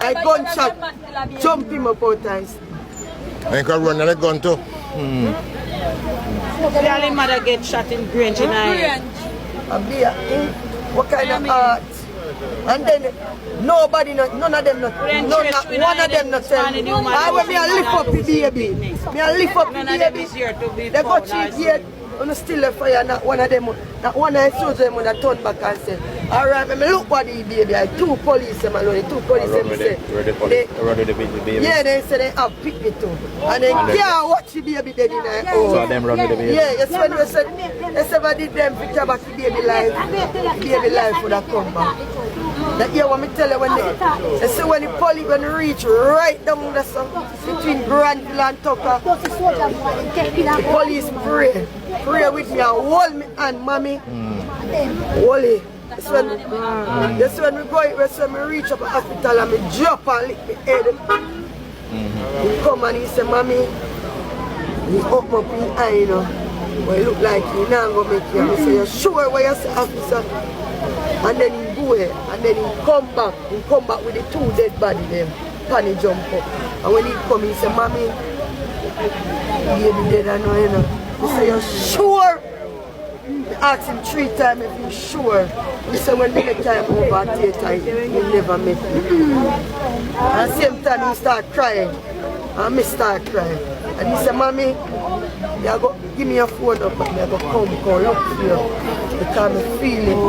I gunshot, jump him up out eyes. And you can run the gun too. Clearly mother get shot in Grange in What kind of art? And then nobody, none of them, one of them not tell me. I want me to lift up the baby. Me I lift up the baby. They go cheap yet. And still a fire, not one of them, not one of the them when I turn back and say, alright, me look what the baby, I two police them alone, two police them say, yeah, they say they have picked me too. And they can't watch the baby dead in their home. So them run with the baby? Yeah, yes, when they said, they did them picture back the baby life would have come back. That year when me tell you, when they say when the police when they reach right down the sun, between Granville and Tucker, the police pray with me and hold me and mommy, hold it. That's when we go, that's when we reach up at the hospital and me drop and lick my head. He come and he say, mommy, he open up his eye, you know. Well, it look like he not going to make you. I say, you sure what you say, officer? And then he go ahead, and then he come back with the two dead body them. Panic jump up. And when he come, he say, mommy, baby dead, I know, you know. He say, you sure? I asked him 3 times if he's sure. He said, when the next time over at theater, he never met me. And same time he start crying. And me start crying. And he said, mommy, you go give me your phone up and I go come look for you. Because I'm feeling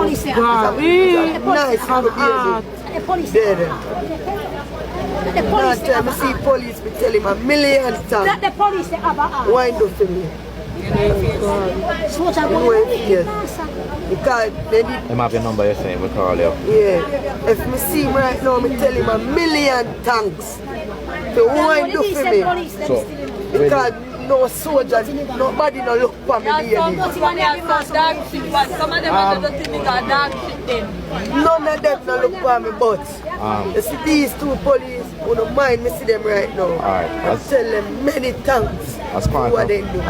nice little baby. Dead. Last time I see police, we tell him 1,000,000 times. The police wind up for me. Because they did. They have your number, you're saying, we call you. Yeah. If me see him right now, I tell him 1,000,000 thanks. To wind up for me. So, because no soldier, nobody no look for me. Some of them are just think dog shit them. None of them no look for me, but you see these two police, who don't mind me see them right now. Alright. I tell them many thanks for what they do.